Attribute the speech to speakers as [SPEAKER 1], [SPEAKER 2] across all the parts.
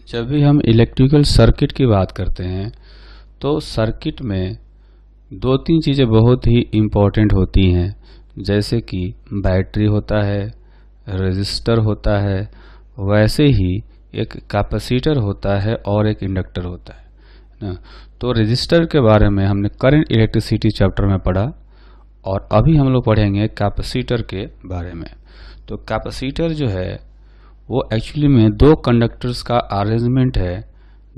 [SPEAKER 1] जब भी हम इलेक्ट्रिकल सर्किट की बात करते हैं तो सर्किट में दो तीन चीज़ें बहुत ही इम्पोर्टेंट होती हैं, जैसे कि बैटरी होता है, रेजिस्टर होता है, वैसे ही एक कैपेसिटर होता है और एक इंडक्टर होता है ना। तो रेजिस्टर के बारे में हमने करंट इलेक्ट्रिसिटी चैप्टर में पढ़ा और अभी हम लोग पढ़ेंगे कैपेसिटर के बारे में। तो कैपेसिटर जो है वो एक्चुअली में दो कंडक्टर्स का अरेंजमेंट है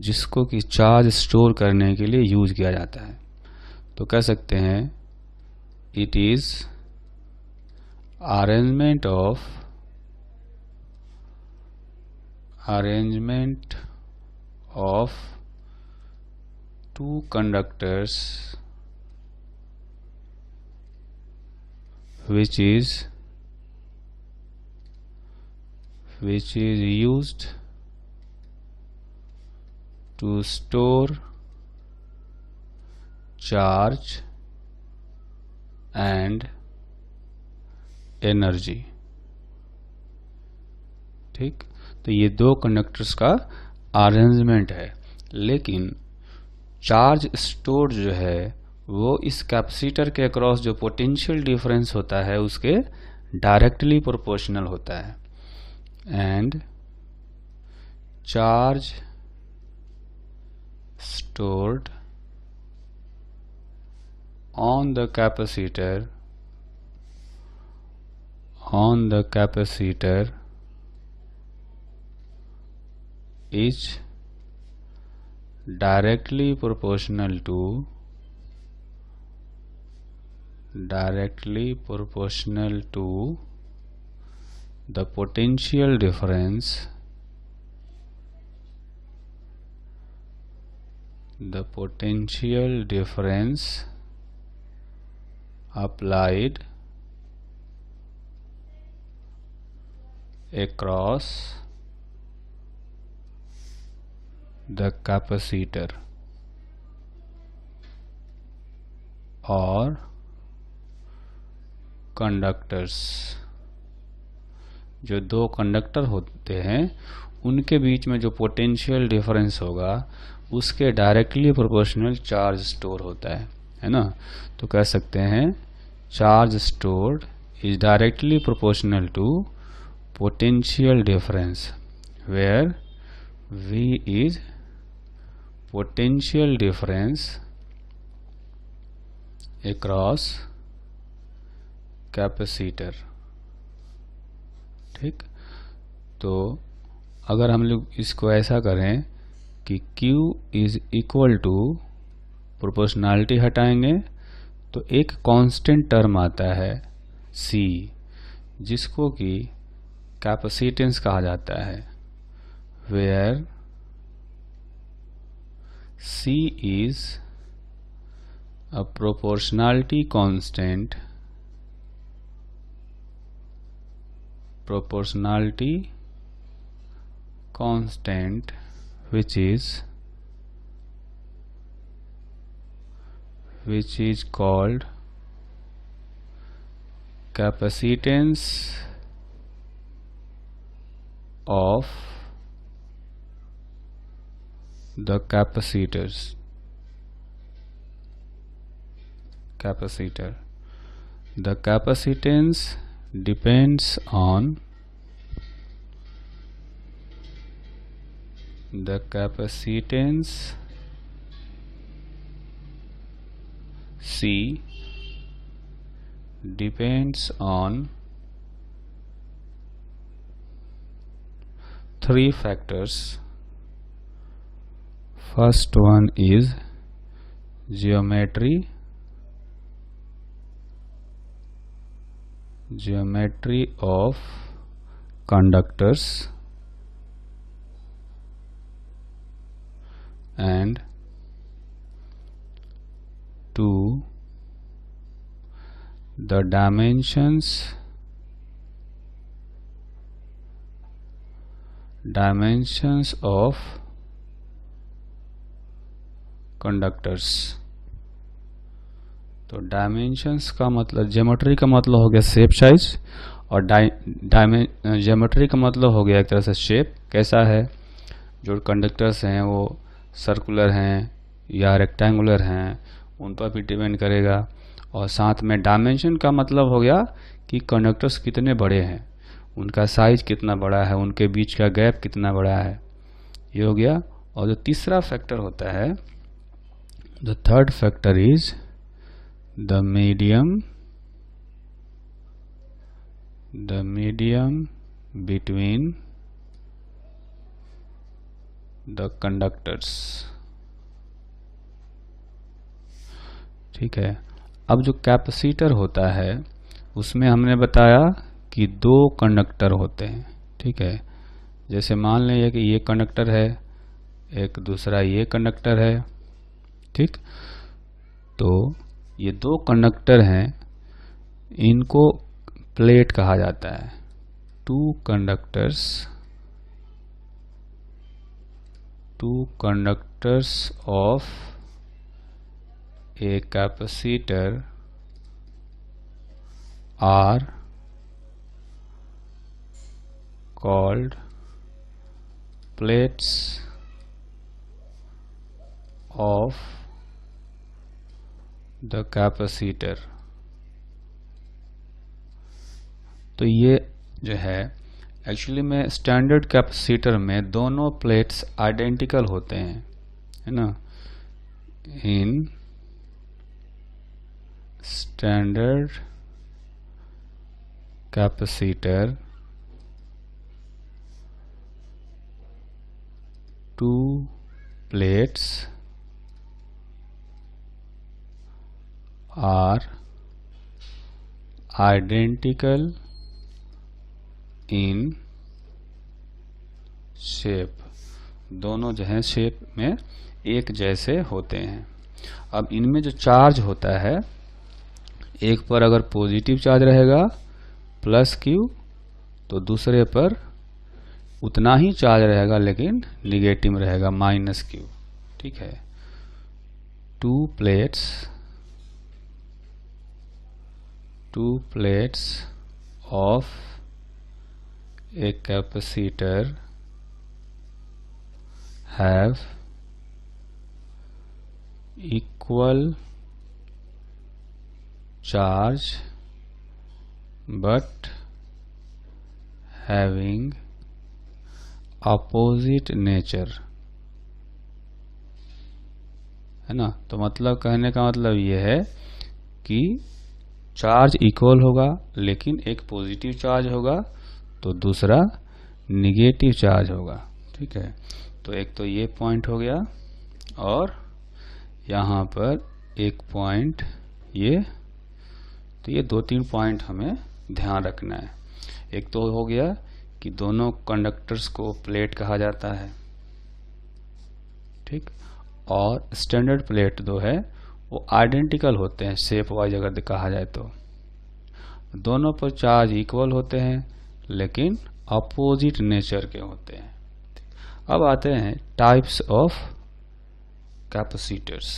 [SPEAKER 1] जिसको कि चार्ज स्टोर करने के लिए यूज किया जाता है। तो कह सकते हैं it is arrangement of two conductors which is used to store charge and energy। ठीक, तो ये दो कंडक्टर्स का अरेंजमेंट है, लेकिन चार्ज स्टोर जो है वो इस कैपेसिटर के अक्रॉस जो पोटेंशियल डिफरेंस होता है उसके डायरेक्टली प्रोपोर्शनल होता है। And charge stored on the capacitor is directly proportional to the potential difference applied across the capacitor और कंडक्टर्स। जो दो कंडक्टर होते हैं उनके बीच में जो पोटेंशियल डिफरेंस होगा उसके डायरेक्टली प्रोपोर्शनल चार्ज स्टोर होता है ना। तो कह सकते हैं charge stored is directly proportional to potential difference where V is potential difference across capacitor. ठीक, तो अगर हम लोग इसको ऐसा करें कि Q is equal to proportionality हटाएंगे तो एक कांस्टेंट टर्म आता है C, जिसको कि कैपेसिटेंस कहा जाता है, where C is a proportionality constant which is called capacitance of the capacitor। The capacitance depends on C depends on three factors। First one is geometry of conductors, and two, the dimensions of conductors. तो dimensions का मतलब, geometry का मतलब हो गया shape size, और geometry का मतलब हो गया एक तरह से शेप कैसा है, जो कंडक्टर्स हैं वो सर्कुलर हैं या रेक्टेंगुलर हैं, उन पर भी डिपेंड करेगा। और साथ में डायमेंशन का मतलब हो गया कि कंडक्टर्स कितने बड़े हैं, उनका साइज कितना बड़ा है, उनके बीच का गैप कितना बड़ा है, ये हो गया। और जो तीसरा फैक्टर होता है, the third factor is the medium between the conductors. ठीक है। अब जो कैपेसिटर होता है उसमें हमने बताया कि दो कंडक्टर होते हैं। ठीक है, जैसे मान लें कि ये कंडक्टर है, एक दूसरा ये कंडक्टर है। ठीक, तो ये दो कंडक्टर हैं, इनको प्लेट कहा जाता है। Two conductors of a capacitor are called plates of the capacitor। तो ये जो है एक्चुअली में स्टैंडर्ड कैपेसिटर में दोनों प्लेट्स आइडेंटिकल होते हैं, है ना। In standard capacitor two plates are identical in shape. दोनों जो है शेप में एक जैसे होते हैं। अब इनमें जो चार्ज होता है, एक पर अगर पॉजिटिव चार्ज रहेगा प्लस क्यू, तो दूसरे पर उतना ही चार्ज रहेगा लेकिन निगेटिव रहेगा माइनस क्यू। ठीक है, to plates of a capacitor have equal charge but having opposite nature, है ना। तो मतलब कहने का मतलब ये है कि चार्ज इक्वल होगा लेकिन एक पॉजिटिव चार्ज होगा तो दूसरा निगेटिव चार्ज होगा। ठीक है, तो एक तो ये पॉइंट हो गया और यहाँ पर एक पॉइंट ये, तो ये दो तीन पॉइंट हमें ध्यान रखना है। एक तो हो गया कि दोनों कंडक्टर्स को प्लेट कहा जाता है। ठीक, और स्टैंडर्ड प्लेट दो है वो आइडेंटिकल होते हैं शेप वाइज अगर कहा जाए तो। दोनों पर चार्ज इक्वल होते हैं लेकिन अपोजिट नेचर के होते हैं। अब आते हैं टाइप्स ऑफ कैपेसिटर्स।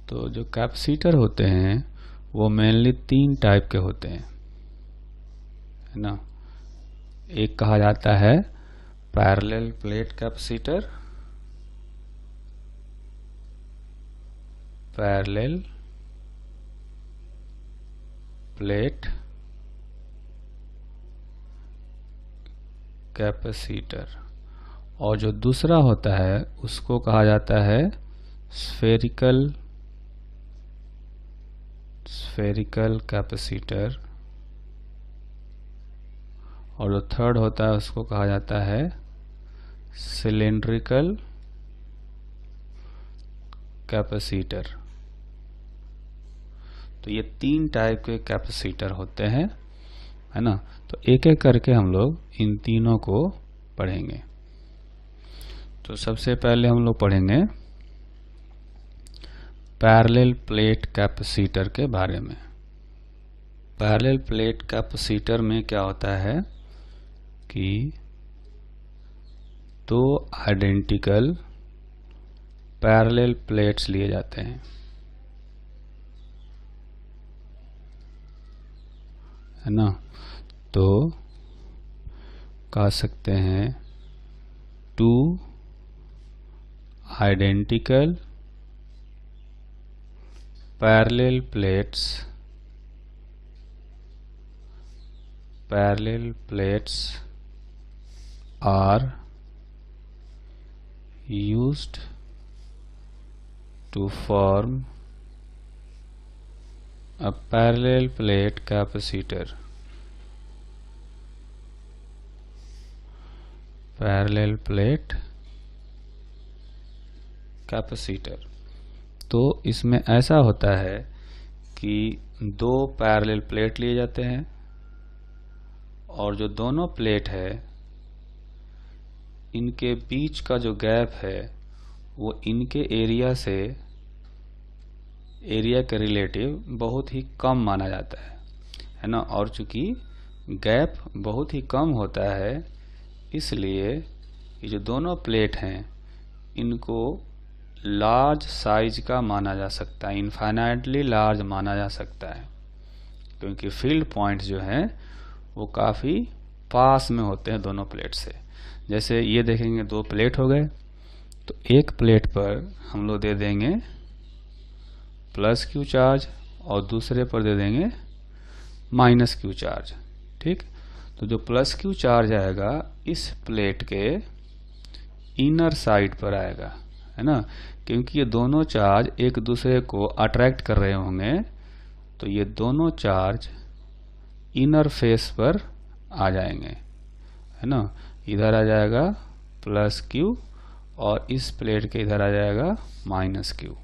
[SPEAKER 1] तो जो कैपेसिटर होते हैं वो मेनली तीन टाइप के होते हैं, है ना। एक कहा जाता है parallel plate capacitor, parallel plate capacitor, और जो दूसरा होता है उसको कहा जाता है स्फेरिकल कैपेसिटर, और जो थर्ड होता है उसको कहा जाता है सिलेंड्रिकल कैपेसिटर। तो ये तीन टाइप के कैपेसिटर होते हैं, है ना। तो एक एक करके हम लोग इन तीनों को पढ़ेंगे। तो सबसे पहले हम लोग पढ़ेंगे पैरेलल प्लेट कैपेसिटर के बारे में। पैरेलल प्लेट कैपेसिटर में क्या होता है कि दो आइडेंटिकल पैरेलल प्लेट्स लिए जाते हैं। है ना। तो कह सकते हैं two identical parallel plates are used to form a parallel plate capacitor. Parallel plate capacitor. तो इसमें ऐसा होता है कि दो पैरेलल प्लेट लिए जाते हैं और जो दोनों प्लेट है इनके बीच का जो गैप है वो इनके एरिया के रिलेटिव बहुत ही कम माना जाता है ना। और चूंकि गैप बहुत ही कम होता है इसलिए ये जो दोनों प्लेट हैं इनको लार्ज साइज का माना जा सकता है, इनफाइनाइटली लार्ज माना जा सकता है, क्योंकि फील्ड पॉइंट्स जो हैं वो काफ़ी पास में होते हैं दोनों प्लेट से। जैसे ये देखेंगे दो प्लेट हो गए, तो एक प्लेट पर हम लोग दे देंगे प्लस क्यू चार्ज और दूसरे पर दे देंगे माइनस क्यू चार्ज। ठीक, तो जो प्लस क्यू चार्ज आएगा इस प्लेट के इनर साइड पर आएगा, है ना, क्योंकि ये दोनों चार्ज एक दूसरे को अट्रैक्ट कर रहे होंगे, तो ये दोनों चार्ज इनर फेस पर आ जाएंगे, है ना। इधर आ जाएगा प्लस क्यू और इस प्लेट के इधर आ जाएगा माइनस क्यू।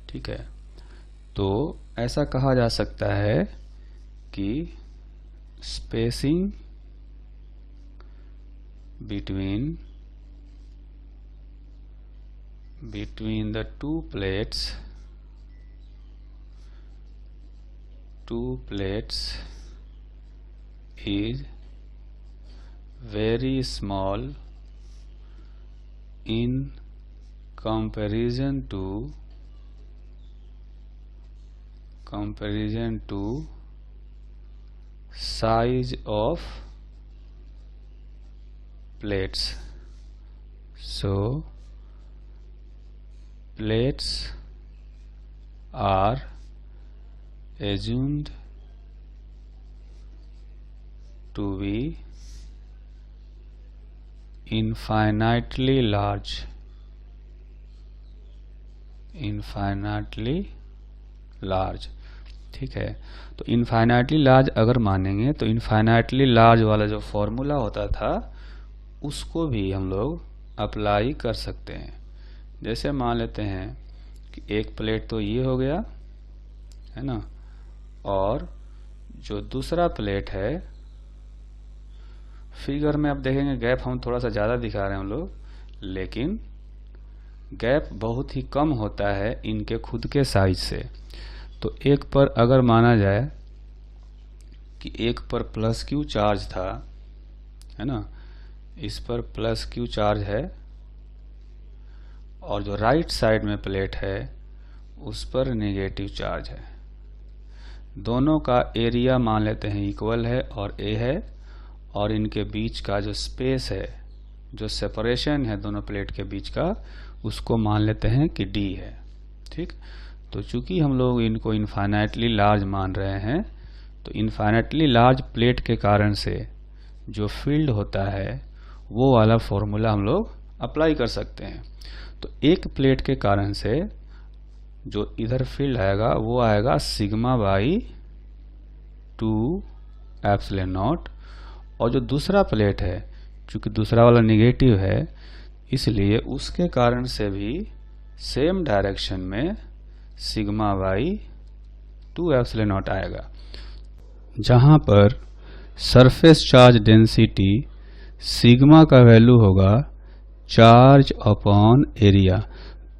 [SPEAKER 1] ठीक है, तो ऐसा कहा जा सकता है कि spacing between the two plates is very small in comparison to size of plates. So plates are assumed to be infinitely large. ठीक है, तो इनफाइनाइटली लार्ज अगर मानेंगे तो इनफाइनाइटली लार्ज वाला जो फॉर्मूला होता था उसको भी हम लोग अप्लाई कर सकते हैं। जैसे मान लेते हैं कि एक प्लेट तो ये हो गया, है ना, और जो दूसरा प्लेट है, फिगर में आप देखेंगे गैप हम थोड़ा सा ज़्यादा दिखा रहे हैं हम लोग, लेकिन गैप बहुत ही कम होता है इनके खुद के साइज से। तो एक पर अगर माना जाए कि एक पर प्लस क्यू चार्ज था, है ना, इस पर प्लस क्यू चार्ज है और जो राइट साइड में प्लेट है उस पर नेगेटिव चार्ज है। दोनों का एरिया मान लेते हैं इक्वल है और ए है, और इनके बीच का जो स्पेस है, जो सेपरेशन है दोनों प्लेट के बीच का, उसको मान लेते हैं कि डी है। ठीक, तो चूंकि हम लोग इनको इनफाइनाइटली लार्ज मान रहे हैं, तो इनफाइनाइटली लार्ज प्लेट के कारण से जो फील्ड होता है वो वाला फॉर्मूला हम लोग अप्लाई कर सकते हैं। तो एक प्लेट के कारण से जो इधर फील्ड आएगा वो आएगा सिग्मा बाई 2 एप्सिलॉन नॉट, और जो दूसरा प्लेट है चूंकि दूसरा वाला नेगेटिव है इसलिए उसके कारण से भी सेम डायरेक्शन में सिग्मा बाई 2 एप्सिलॉन नॉट आएगा, जहां पर सरफेस चार्ज डेंसिटी सिग्मा का वैल्यू होगा चार्ज अपॉन एरिया।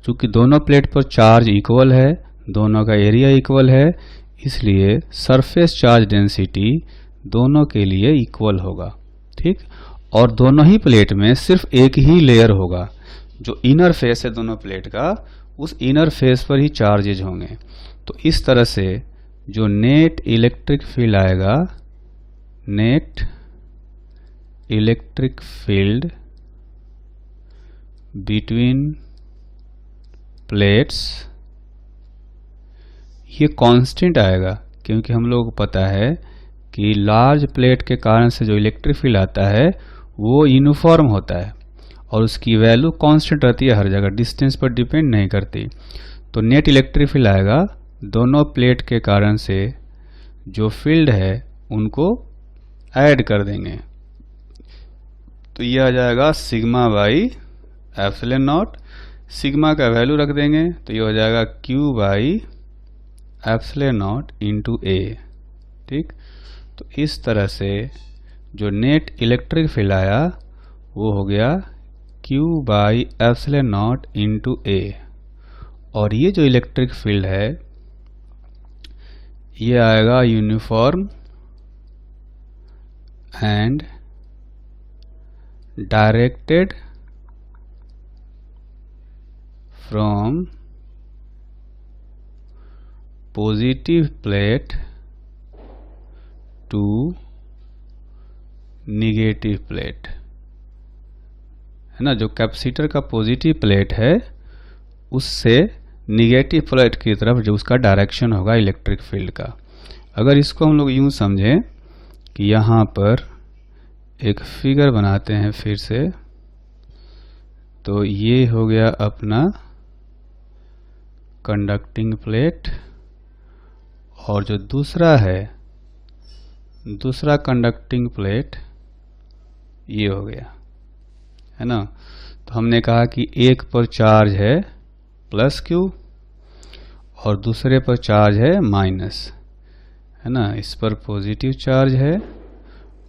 [SPEAKER 1] चूंकि दोनों प्लेट पर चार्ज इक्वल है, दोनों का एरिया इक्वल है, इसलिए सरफेस चार्ज डेंसिटी दोनों के लिए इक्वल होगा। ठीक, और दोनों ही प्लेट में सिर्फ एक ही लेयर होगा, जो इनर फेस है दोनों प्लेट का, उस इनर फेस पर ही चार्जेज होंगे। तो इस तरह से जो नेट इलेक्ट्रिक फील्ड आएगा, net electric field between plates, ये कांस्टेंट आएगा, क्योंकि हम लोगों को पता है कि लार्ज प्लेट के कारण से जो इलेक्ट्रिक फील्ड आता है वो यूनिफॉर्म होता है और उसकी वैल्यू कांस्टेंट रहती है हर जगह, डिस्टेंस पर डिपेंड नहीं करती। तो नेट इलेक्ट्रिक फील्ड आएगा, दोनों प्लेट के कारण से जो फील्ड है उनको ऐड कर देंगे, तो ये आ जाएगा sigma by epsilon naught. Sigma का वैल्यू रख देंगे तो ये हो जाएगा Q by epsilon not into A. ठीक, तो इस तरह से जो नेट इलेक्ट्रिक फील्ड आया वो हो गया Q by epsilon not into A. और ये जो इलेक्ट्रिक फील्ड है ये आएगा uniform and directed from positive plate to negative plate, है ना। जो कैपेसिटर का पॉजिटिव प्लेट है उससे निगेटिव प्लेट की तरफ जो उसका डायरेक्शन होगा इलेक्ट्रिक फील्ड का। अगर इसको हम लोग यूं समझें कि यहाँ पर एक फिगर बनाते हैं फिर से, तो ये हो गया अपना कंडक्टिंग प्लेट और जो दूसरा है दूसरा कंडक्टिंग प्लेट ये हो गया, है ना। तो हमने कहा कि एक पर चार्ज है प्लस क्यू और दूसरे पर चार्ज है माइनस, है ना। इस पर पॉजिटिव चार्ज है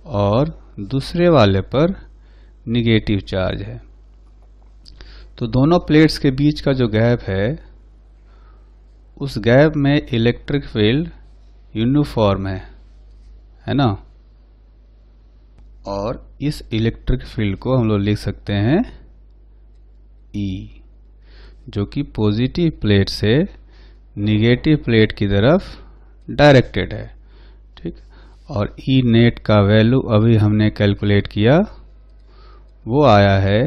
[SPEAKER 1] और दूसरे वाले पर निगेटिव चार्ज है। तो दोनों प्लेट्स के बीच का जो गैप है उस गैप में इलेक्ट्रिक फील्ड यूनिफॉर्म है ना। और इस इलेक्ट्रिक फील्ड को हम लोग लिख सकते हैं E, जो कि पॉजिटिव प्लेट से निगेटिव प्लेट की तरफ डायरेक्टेड है। ठीक, और E नेट का वैल्यू अभी हमने कैलकुलेट किया, वो आया है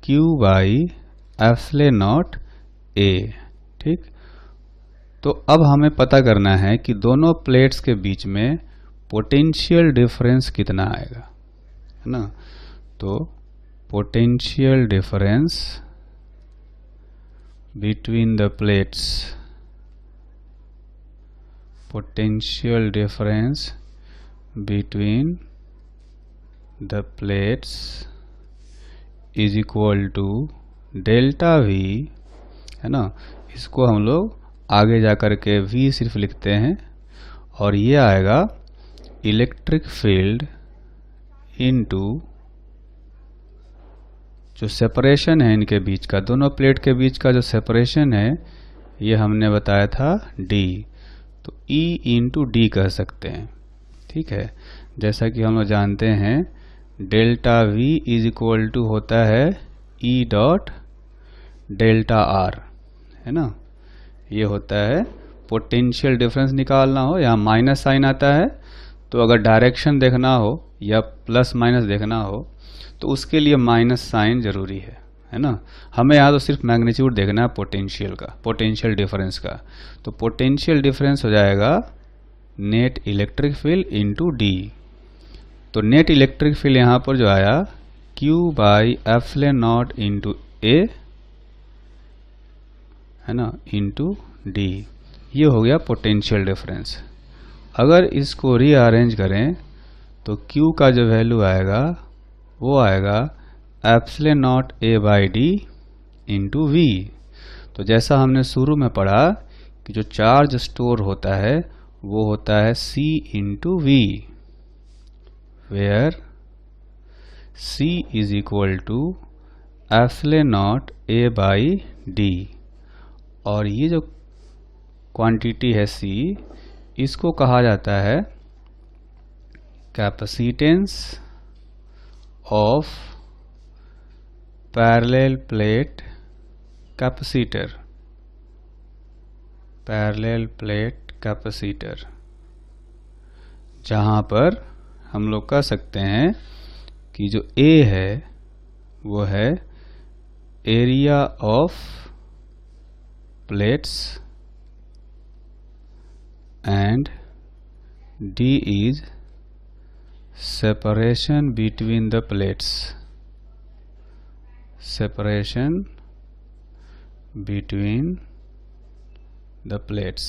[SPEAKER 1] Q by epsilon not A। ठीक, तो अब हमें पता करना है कि दोनों प्लेट्स के बीच में पोटेंशियल डिफरेंस कितना आएगा, है ना। तो potential difference between the plates, potential difference between the plates is equal to delta V, है ना। इसको हम लोग आगे जाकर के V सिर्फ लिखते हैं और ये आएगा इलेक्ट्रिक फील्ड इनटू जो सेपरेशन है इनके बीच का, दोनों प्लेट के बीच का जो सेपरेशन है ये हमने बताया था D, तो E इंटू D कह सकते हैं। ठीक है, जैसा कि हम लोग जानते हैं delta V is equal to होता है E डॉट डेल्टा R, है ना। ये होता है पोटेंशियल डिफरेंस निकालना हो, यहाँ माइनस साइन आता है, तो अगर डायरेक्शन देखना हो या प्लस माइनस देखना हो तो उसके लिए माइनस साइन जरूरी है ना। हमें यहाँ तो सिर्फ मैग्नीट्यूड देखना है पोटेंशियल का, पोटेंशियल डिफरेंस का। तो पोटेंशियल डिफरेंस हो जाएगा net electric field into D. तो नेट इलेक्ट्रिक फील्ड यहाँ पर जो आया Q by epsilon not into A, है ना, इंटू डी। ये हो गया पोटेंशियल डिफरेंस। अगर इसको रीअरेंज करें तो Q का जो वैल्यू आएगा वो आएगा epsilon nought A by D into V. तो जैसा हमने शुरू में पढ़ा कि जो चार्ज स्टोर होता है वो होता है C into V, where C is equal to epsilon nought A by D. और ये जो क्वांटिटी है C, इसको कहा जाता है capacitance of parallel plate capacitor, parallel plate capacitor, जहां पर हम लोग कह सकते हैं कि जो A है वो है area of plates and D is separation between the plates, separation between the plates।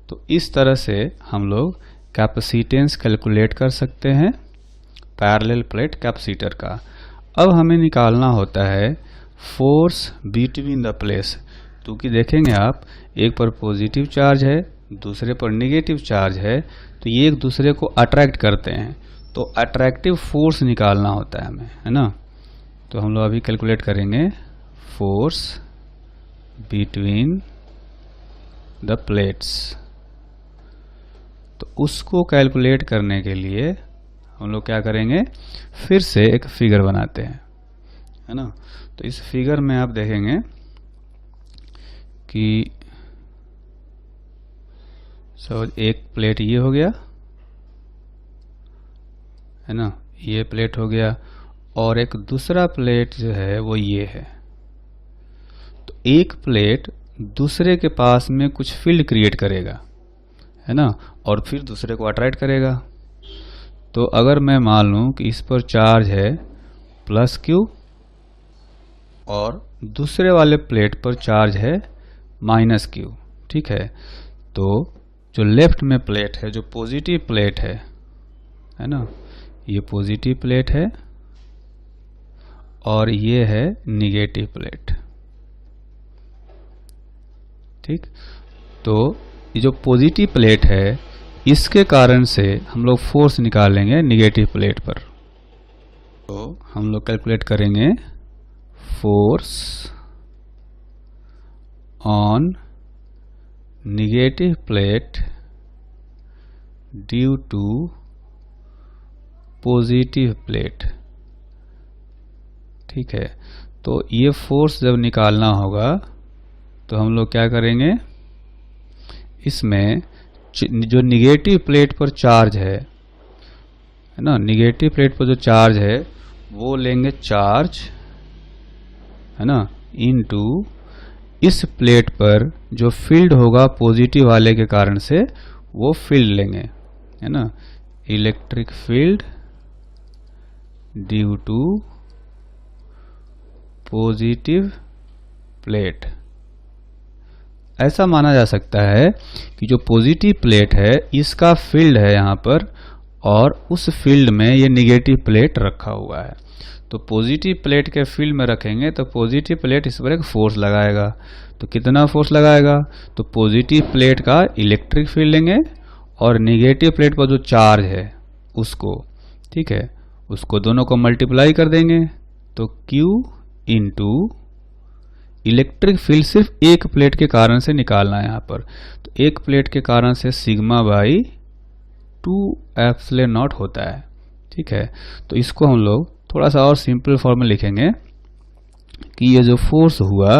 [SPEAKER 1] तो इस तरह से हम लोग कैपेसिटेंस कैलकुलेट कर सकते हैं पैरेलल प्लेट कैपेसिटर का। अब हमें निकालना होता है फोर्स बिटवीन द प्लेट्स, क्योंकि देखेंगे आप एक पर पॉजिटिव चार्ज है दूसरे पर नेगेटिव चार्ज है, तो ये एक दूसरे को अट्रैक्ट करते हैं, तो अट्रैक्टिव फोर्स निकालना होता है हमें, है ना। तो हम लोग अभी कैलकुलेट करेंगे फोर्स बिटवीन द प्लेट्स। तो उसको कैलकुलेट करने के लिए हम लोग क्या करेंगे, फिर से एक फिगर बनाते हैं, है ना। तो इस फिगर में आप देखेंगे कि एक प्लेट ये हो गया, है ना, ये प्लेट हो गया, और एक दूसरा प्लेट जो है वो ये है। तो एक प्लेट दूसरे के पास में कुछ फील्ड क्रिएट करेगा, है ना, और फिर दूसरे को अट्रैक्ट करेगा। तो अगर मैं मान लूं कि इस पर चार्ज है प्लस Q और दूसरे वाले प्लेट पर चार्ज है माइनस Q, ठीक है। तो जो लेफ्ट में प्लेट है, जो पॉजिटिव प्लेट है ना, ये पॉजिटिव प्लेट है और ये है निगेटिव प्लेट, ठीक। तो ये जो पॉजिटिव प्लेट है इसके कारण से हम लोग फोर्स निकालेंगे निगेटिव प्लेट पर। तो हम लोग कैलकुलेट करेंगे force on negative plate due to positive plate, ठीक है। तो ये फोर्स जब निकालना होगा तो हम लोग क्या करेंगे, इसमें जो निगेटिव प्लेट पर चार्ज है ना, निगेटिव प्लेट पर जो चार्ज है वो लेंगे चार्ज, है ना, इनटू इस प्लेट पर जो फील्ड होगा पॉजिटिव वाले के कारण से वो फील्ड लेंगे, है ना, electric field due to positive plate. ऐसा माना जा सकता है कि जो पॉजिटिव प्लेट है इसका फील्ड है यहाँ पर, और उस फील्ड में ये निगेटिव प्लेट रखा हुआ है। तो पॉजिटिव प्लेट के फील्ड में रखेंगे तो पॉजिटिव प्लेट इस पर एक फोर्स लगाएगा। तो कितना फोर्स लगाएगा, तो पॉजिटिव प्लेट का इलेक्ट्रिक फील्ड लेंगे और निगेटिव प्लेट पर जो चार्ज है उसको, ठीक है, उसको दोनों को मल्टीप्लाई कर देंगे। तो Q इंटू इलेक्ट्रिक फील्ड सिर्फ एक प्लेट के कारण से निकालना है यहाँ पर, तो एक प्लेट के कारण से सिग्मा बाई 2 एप्सिलॉन नॉट होता है, ठीक है। तो इसको हम लोग थोड़ा सा और सिंपल फॉर्म में लिखेंगे कि ये जो फोर्स हुआ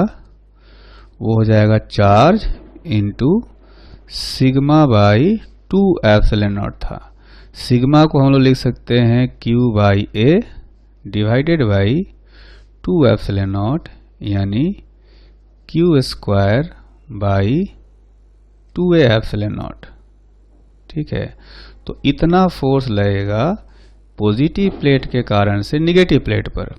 [SPEAKER 1] वो हो जाएगा charge into sigma by 2 epsilon not था। सिग्मा को हम लोग लिख सकते हैं Q by A divided by 2 epsilon not, यानी Q square by 2A epsilon not, ठीक है। तो इतना फोर्स लगेगा पॉजिटिव प्लेट के कारण से निगेटिव प्लेट पर,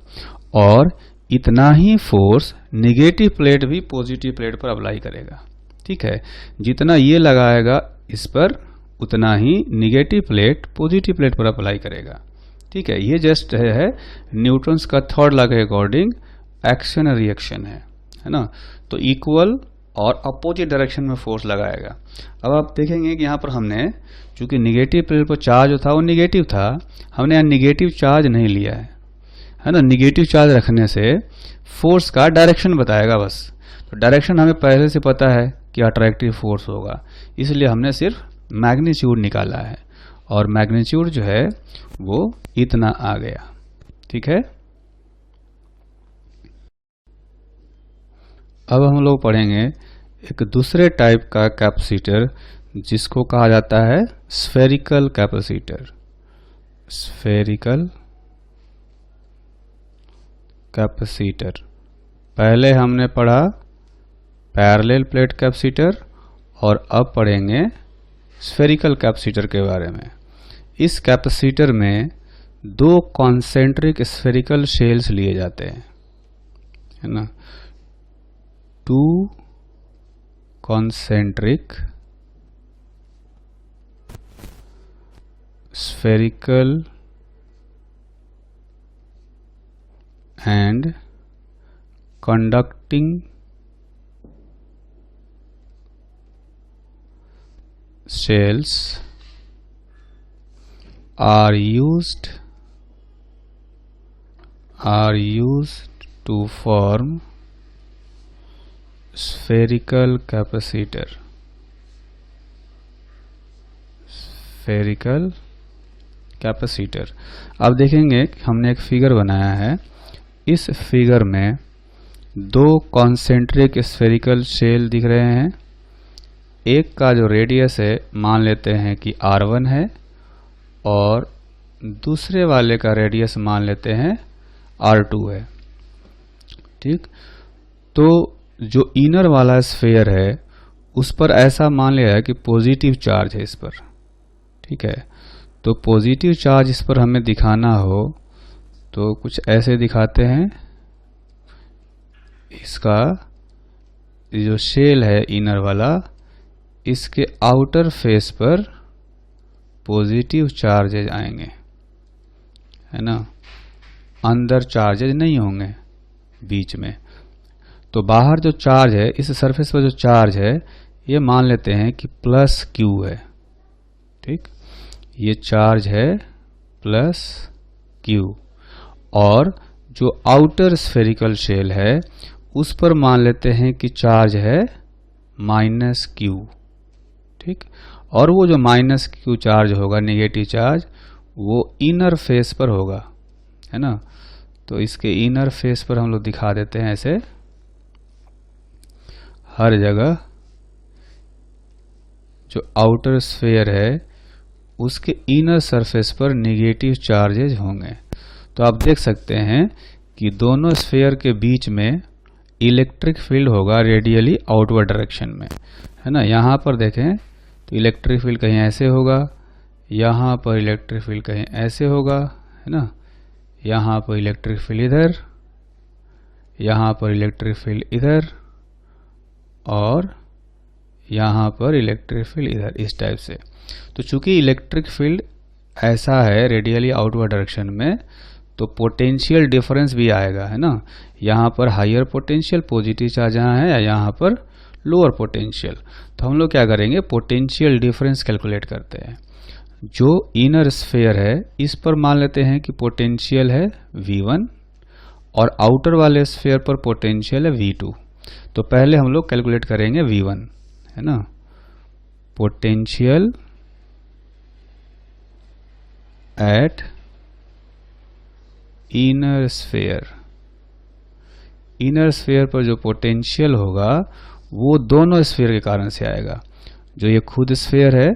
[SPEAKER 1] और इतना ही फोर्स निगेटिव प्लेट भी पॉजिटिव प्लेट पर अप्लाई करेगा, ठीक है। जितना ये लगाएगा इस पर उतना ही निगेटिव प्लेट पॉजिटिव प्लेट पर अप्लाई करेगा, ठीक है। ये जस्ट है न्यूटन्स का थर्ड लॉ के अकॉर्डिंग एक्शन और रिएक्शन है ना। तो इक्वल और अपोजिट डायरेक्शन में फोर्स लगाएगा। अब आप देखेंगे कि यहाँ पर हमने चूंकि निगेटिव प्लेट पर चार्ज जो था वो निगेटिव था, हमने यहाँ निगेटिव चार्ज नहीं लिया है ना। निगेटिव चार्ज रखने से फोर्स का डायरेक्शन बताएगा बस। तो डायरेक्शन हमें पहले से पता है कि अट्रैक्टिव फोर्स होगा, इसलिए हमने सिर्फ मैग्नीट्यूड निकाला है, और मैग्नीट्यूड जो है वो इतना आ गया, ठीक है। अब हम लोग पढ़ेंगे एक दूसरे टाइप का कैपेसिटर जिसको कहा जाता है स्फेरिकल कैपेसिटर। Spherical capacitor. पहले हमने पढ़ा पैरेलल प्लेट कैपेसिटर और अब पढ़ेंगे स्फेरिकल कैपेसिटर के बारे में। इस कैपेसिटर में दो कॉन्सेंट्रिक स्फेरिकल शेल्स लिए जाते हैं, है ना। To concentric spherical and conducting shells are used to form spherical capacitor। spherical capacitor. अब देखेंगे हमने एक फिगर बनाया है। इस फिगर में दो कॉन्सेंट्रिक स्फेरिकल शेल दिख रहे हैं। एक का जो रेडियस है मान लेते हैं कि R1 है और दूसरे वाले का रेडियस मान लेते हैं R2 है। ठीक, तो जो इनर वाला स्फेयर है उस पर ऐसा मान लिया है कि पॉजिटिव चार्ज है इस पर। ठीक है, तो पॉजिटिव चार्ज इस पर हमें दिखाना हो तो कुछ ऐसे दिखाते हैं। इसका जो शेल है इनर वाला, इसके आउटर फेस पर पॉजिटिव चार्जेज आएंगे, है ना। अंदर चार्जेज नहीं होंगे बीच में। तो बाहर जो चार्ज है, इस सरफेस पर जो चार्ज है, ये मान लेते हैं कि प्लस क्यू है। ठीक, ये चार्ज है प्लस क्यू, और जो आउटर स्फेरिकल शेल है उस पर मान लेते हैं कि चार्ज है माइनस क्यू। ठीक, और वो जो माइनस क्यू चार्ज होगा, नेगेटिव चार्ज, वो इनर फेस पर होगा, है ना। तो इसके इनर फेस पर हम लोग दिखा देते हैं ऐसे। हर जगह जो आउटर स्फेयर है उसके इनर सरफेस पर नेगेटिव चार्जेज होंगे। तो आप देख सकते हैं कि दोनों स्फेयर के बीच में इलेक्ट्रिक फील्ड होगा रेडियली आउटवर्ड डायरेक्शन में, है ना। यहाँ पर देखें तो इलेक्ट्रिक फील्ड कहीं ऐसे होगा, यहाँ पर इलेक्ट्रिक फील्ड कहीं ऐसे होगा, है ना। यहाँ पर इलेक्ट्रिक फील्ड इधर, यहाँ पर इलेक्ट्रिक फील्ड इधर, और यहाँ पर इलेक्ट्रिक फील्ड इधर, इस टाइप से। तो चूंकि इलेक्ट्रिक फील्ड ऐसा है रेडियली आउटवर्ड डायरेक्शन में, तो पोटेंशियल डिफरेंस भी आएगा, है ना। यहाँ पर हायर पोटेंशियल, पॉजिटिव चार्ज यहाँ है, या यहाँ पर लोअर पोटेंशियल। तो हम लोग क्या करेंगे, पोटेंशियल डिफरेंस कैलकुलेट करते हैं। जो इनर स्फेयर है इस पर मान लेते हैं कि पोटेंशियल है V1 और आउटर वाले स्फेयर पर पोटेंशियल है V2। तो पहले हम लोग कैलकुलेट करेंगे V1, है ना। Potential at inner sphere. Inner sphere पर जो पोटेंशियल होगा वो दोनों स्फेयर के कारण से आएगा। जो ये खुद स्फेयर है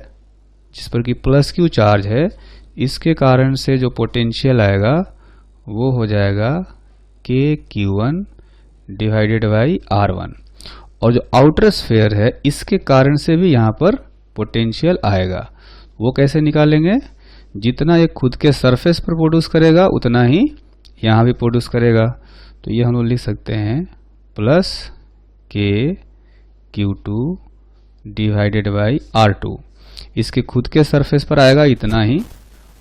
[SPEAKER 1] जिस पर कि प्लस क्यू चार्ज है, इसके कारण से जो पोटेंशियल आएगा वो हो जाएगा KQ1 डिवाइडेड बाई R1। और जो आउटर स्फेयर है इसके कारण से भी यहाँ पर पोटेंशियल आएगा। वो कैसे निकालेंगे, जितना ये खुद के सरफेस पर प्रोड्यूस करेगा उतना ही यहाँ भी प्रोड्यूस करेगा। तो ये हम लोग लिख सकते हैं plus KQ2 divided by R2। इसके खुद के सरफेस पर आएगा इतना ही,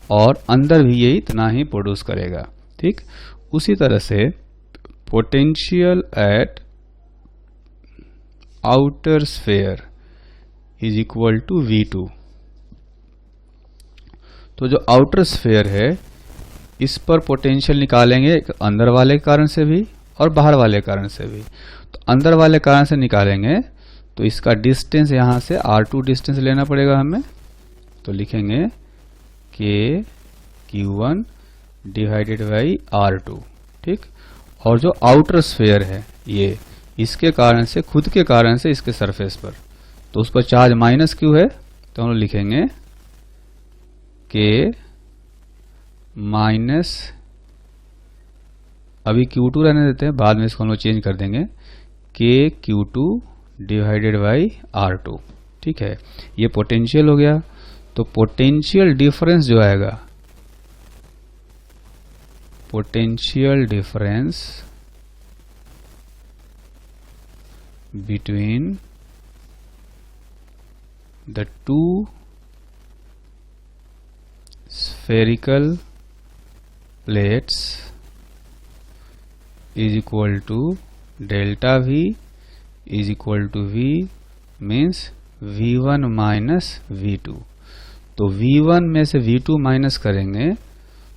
[SPEAKER 1] और अंदर भी ये इतना ही प्रोड्यूस करेगा। ठीक, उसी तरह से potential at outer sphere is equal to V2। तो जो आउटर स्फेयर है इस पर पोटेंशियल निकालेंगे अंदर वाले कारण से भी और बाहर वाले कारण से भी। तो अंदर वाले कारण से निकालेंगे तो इसका डिस्टेंस यहाँ से R2 डिस्टेंस लेना पड़ेगा हमें। तो लिखेंगे KQ1 डिवाइडेड बाई R2। ठीक, और जो आउटर स्फेयर है ये, इसके कारण से, खुद के कारण से इसके सरफेस पर, तो उस पर चार्ज माइनस क्यू है, तो हम लोग लिखेंगे K माइनस, अभी Q2 रहने देते हैं, बाद में इसको हम लोग चेंज कर देंगे, K Q2 divided by R2। ठीक है, ये पोटेंशियल हो गया। तो पोटेंशियल डिफरेंस जो आएगा, potential difference between the two spherical plates is equal to delta V is equal to V means V1 minus V2। तो V1 में से V2 माइनस करेंगे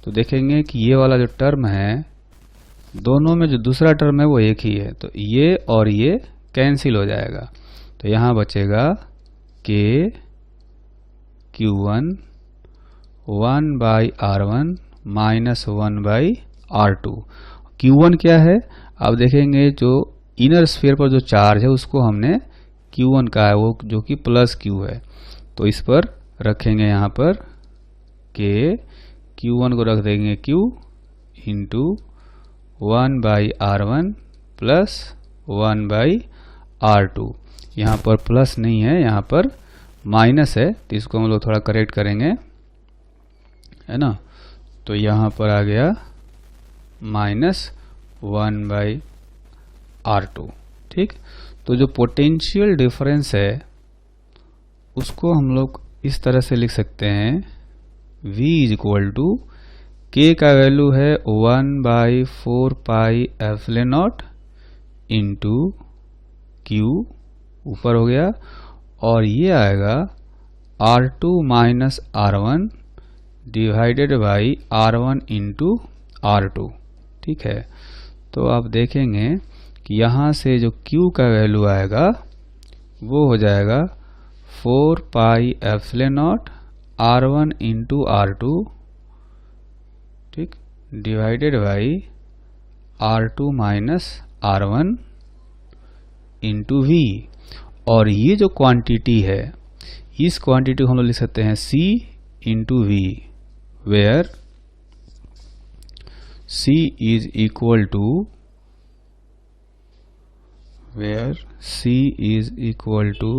[SPEAKER 1] तो देखेंगे कि ये वाला जो टर्म है, दोनों में जो दूसरा टर्म है वो एक ही है, तो ये और ये कैंसिल हो जाएगा। तो यहाँ बचेगा K Q1 1 by R1 minus 1 by R2। Q1 क्या है, अब देखेंगे जो इनर स्फीयर पर जो चार्ज है उसको हमने Q1 का है, वो जो कि प्लस Q है, तो इस पर रखेंगे यहाँ पर K, Q1 को रख देंगे Q into 1 by R1 plus 1 by R2। यहाँ पर प्लस नहीं है, यहाँ पर माइनस है, तो इसको हम लोग थोड़ा करेक्ट करेंगे, है ना। तो यहाँ पर आ गया माइनस 1 बाई R2। ठीक, तो जो पोटेंशियल डिफरेंस है उसको हम लोग इस तरह से लिख सकते हैं, V is equal to K का वैल्यू है 1 by 4 pi epsilon not into Q, ऊपर हो गया, और ये आएगा R2 minus R1 divided by R1 into R2। ठीक है, तो आप देखेंगे कि यहाँ से जो Q का वैल्यू आएगा वो हो जाएगा 4 pi epsilon nought R1 into R2, ठीक, divided by R2 minus R1 into V। और ये जो क्वांटिटी है, इस क्वांटिटी को हम लोग लिख सकते हैं C into V, where C is equal to, where C is equal to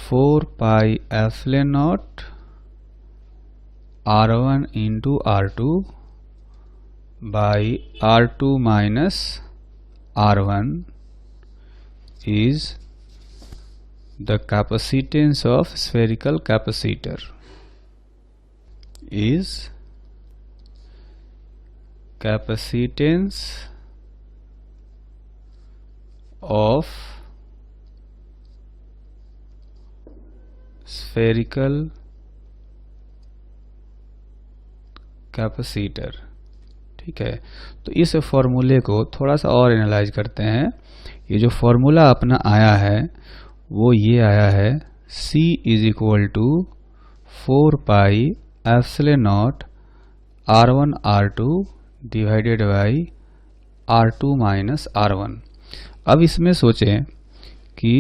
[SPEAKER 1] 4 pi epsilon naught R1 into R2 by R2 minus R1 is the capacitance of spherical capacitor, is capacitance of spherical capacitor। ठीक है, तो इस फॉर्मूले को थोड़ा सा और analyse करते हैं। ये जो फॉर्मूला अपना आया है वो ये आया है, C is equal to 4 pi epsilon nought R1 R2 divided by R2 minus R1। अब इसमें सोचें कि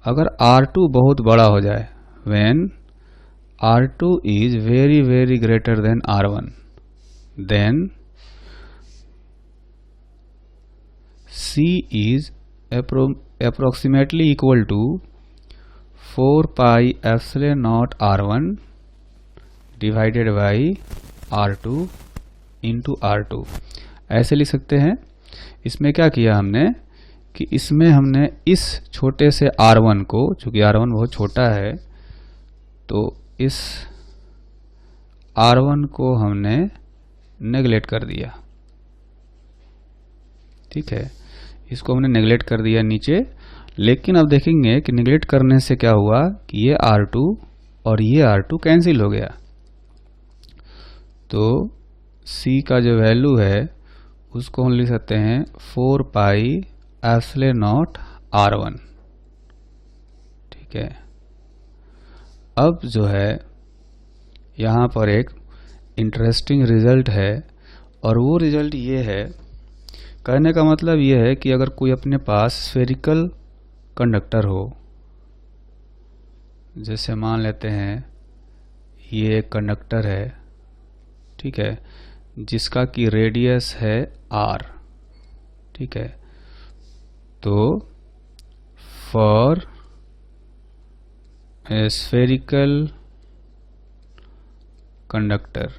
[SPEAKER 1] अगर R2 बहुत बड़ा हो जाए, when R2 is very very greater than R1, then C is approximately equal to 4 pi epsilon naught R1 divided by R2 into R2, ऐसे लिख सकते हैं। इसमें क्या किया हमने कि इसमें हमने इस छोटे से R1 को, चूंकि R1 बहुत छोटा है, तो इस R1 को हमने नेगलेक्ट कर दिया। ठीक है, इसको हमने नेगलेक्ट कर दिया नीचे। लेकिन अब देखेंगे कि नेगलेक्ट करने से क्या हुआ कि ये R2 और ये R2 कैंसिल हो गया, तो C का जो वैल्यू है उसको हम लिख सकते हैं 4 पाई एप्सिलॉन नॉट R1। ठीक है, अब जो है यहाँ पर एक इंटरेस्टिंग रिजल्ट है, और वो रिजल्ट ये है, कहने का मतलब ये है कि अगर कोई अपने पास स्फेरिकल कंडक्टर हो, जैसे मान लेते हैं ये एक कंडक्टर है, ठीक है, जिसका कि रेडियस है r, ठीक है, तो for a spherical conductor,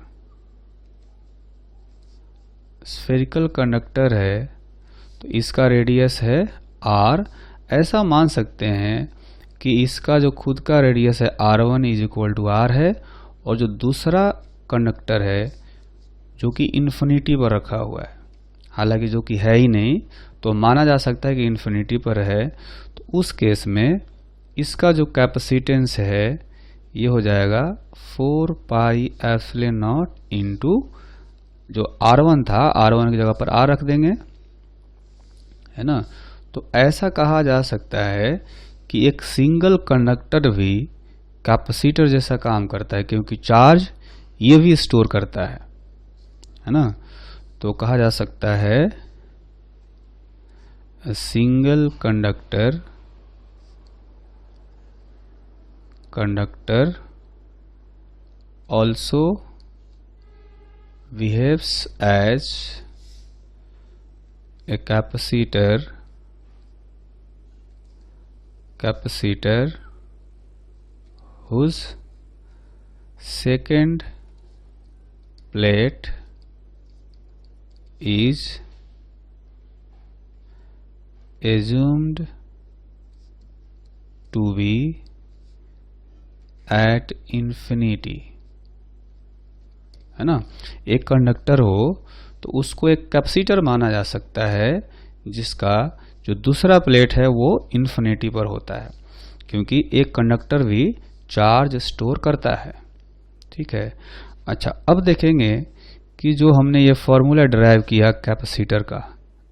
[SPEAKER 1] spherical conductor है तो इसका रेडियस है r। ऐसा मान सकते हैं कि इसका जो खुद का रेडियस है r1 is equal to r है, और जो दूसरा कंडक्टर है जो कि इन्फिनिटी पर रखा हुआ है, हालांकि जो कि है ही नहीं, तो माना जा सकता है कि इन्फिनिटी पर है, तो उस केस में इसका जो कैपेसिटेंस है ये हो जाएगा 4 पाई एप्सिलॉन नॉट इंटू जो R1 था, R1 की जगह पर R रख देंगे, है ना। तो ऐसा कहा जा सकता है कि एक सिंगल कंडक्टर भी कैपेसिटर जैसा काम करता है, क्योंकि चार्ज ये भी स्टोर करता है ना। तो कहा जा सकता है single conductor also behaves as a capacitor whose second plate is assumed to be at infinity, है ना। एक कंडक्टर हो तो उसको एक कैपेसिटर माना जा सकता है जिसका जो दूसरा प्लेट है वो इन्फिनिटी पर होता है, क्योंकि एक कंडक्टर भी चार्ज स्टोर करता है, ठीक है। अच्छा, अब देखेंगे कि जो हमने ये फॉर्मूला डिराइव किया कैपेसिटर का,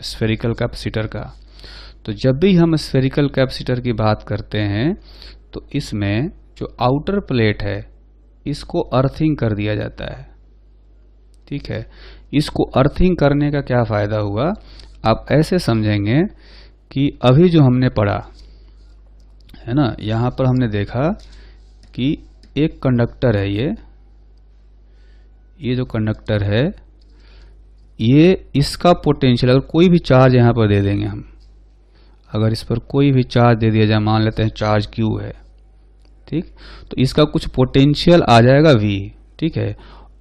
[SPEAKER 1] स्फेरिकल कैपेसिटर का, तो जब भी हम स्फेरिकल कैपेसिटर की बात करते हैं तो इसमें जो आउटर प्लेट है इसको अर्थिंग कर दिया जाता है, ठीक है। इसको अर्थिंग करने का क्या फायदा हुआ, आप ऐसे समझेंगे कि अभी जो हमने पढ़ा है ना, यहाँ पर हमने देखा कि एक कंडक्टर है, ये जो कंडक्टर है ये इसका पोटेंशियल, अगर कोई भी चार्ज यहाँ पर दे देंगे हम, अगर इस पर कोई भी चार्ज दे दिया जाए, मान लेते हैं चार्ज Q है, ठीक, तो इसका कुछ पोटेंशियल आ जाएगा V, ठीक है।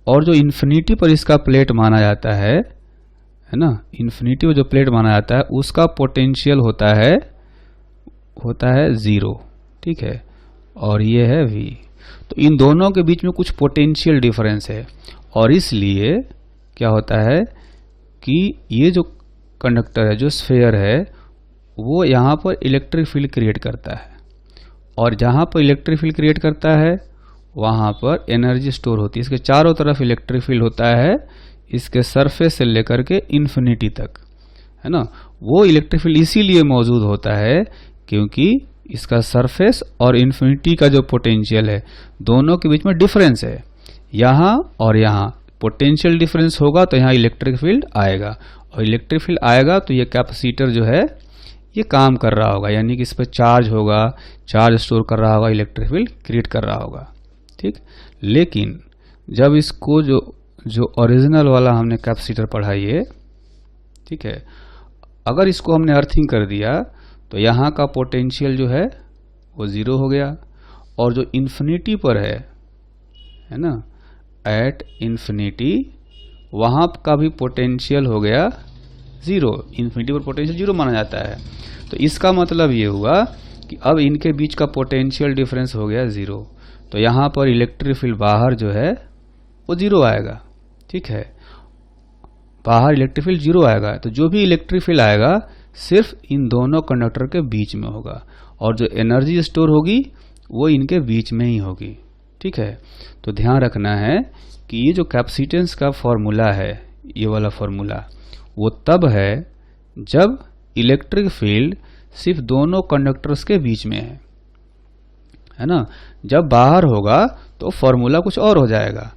[SPEAKER 1] और जो इन्फिनिटी पर इसका प्लेट माना जाता है ना, इन्फिनिटी पर जो प्लेट माना जाता है उसका पोटेंशियल होता है 0, ठीक है, और ये है V। तो इन दोनों के बीच में कुछ पोटेंशियल डिफरेंस है, और इसलिए क्या होता है कि ये जो कंडक्टर है, जो स्फेयर है, वो यहाँ पर इलेक्ट्रिक फील्ड क्रिएट करता है, और जहाँ पर इलेक्ट्रिक फील्ड क्रिएट करता है वहाँ पर एनर्जी स्टोर होती है। इसके चारों तरफ इलेक्ट्रिक फील्ड होता है, इसके सरफेस से लेकर के इन्फिनिटी तक, है ना। वो इलेक्ट्रिक फील्ड इसीलिए मौजूद होता है क्योंकि इसका सरफेस और इन्फिनिटी का जो पोटेंशियल है दोनों के बीच में डिफरेंस है। यहाँ और यहाँ पोटेंशियल डिफरेंस होगा तो यहाँ इलेक्ट्रिक फील्ड आएगा, और इलेक्ट्रिक फील्ड आएगा तो ये कैपेसिटर जो है ये काम कर रहा होगा, यानी कि इस पर चार्ज होगा, चार्ज स्टोर कर रहा होगा, इलेक्ट्रिक फील्ड क्रिएट कर रहा होगा, ठीक। लेकिन जब इसको जो ओरिजिनल वाला हमने कैपेसिटर पढ़ा ये, ठीक है, अगर इसको हमने अर्थिंग कर दिया तो यहाँ का पोटेंशियल जो है वो 0 हो गया, और जो इन्फिनिटी पर है ना, एट इन्फिनिटी, वहाँ का भी पोटेंशियल हो गया 0। इन्फिनिटी पर पोटेंशियल 0 माना जाता है, तो इसका मतलब ये हुआ कि अब इनके बीच का पोटेंशियल डिफरेंस हो गया 0, तो यहाँ पर इलेक्ट्रिक फील्ड बाहर जो है वो 0 आएगा, ठीक है, बाहर इलेक्ट्रिक फील्ड 0 आएगा। तो जो भी इलेक्ट्रिक फील्ड आएगा सिर्फ इन दोनों कंडक्टर के बीच में होगा, और जो एनर्जी स्टोर होगी वो इनके बीच में ही होगी, ठीक है। तो ध्यान रखना है कि ये जो कैपेसिटेंस का फॉर्मूला है, ये वाला फॉर्मूला, वो तब है जब इलेक्ट्रिक फील्ड सिर्फ दोनों कंडक्टर्स के बीच में है ना। जब बाहर होगा तो फॉर्मूला कुछ और हो जाएगा,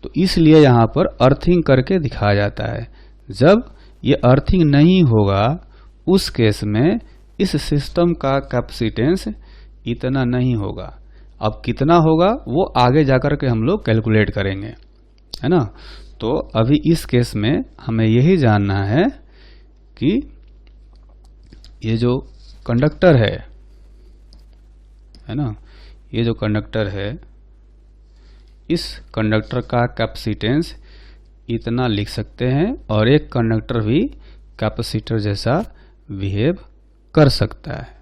[SPEAKER 1] तो इसलिए यहाँ पर अर्थिंग करके दिखाया जाता है। जब ये अर्थिंग नहीं होगा उस केस में इस सिस्टम का कैपेसिटेंस इतना नहीं होगा। अब कितना होगा वो आगे जाकर के हम लोग कैलकुलेट करेंगे, है ना। तो अभी इस केस में हमें यही जानना है कि ये जो कंडक्टर है ना, ये जो कंडक्टर है, इस कंडक्टर का कैपेसिटेंस इतना लिख सकते हैं और एक कंडक्टर भी कैपेसिटर जैसा बिहेव कर सकता है।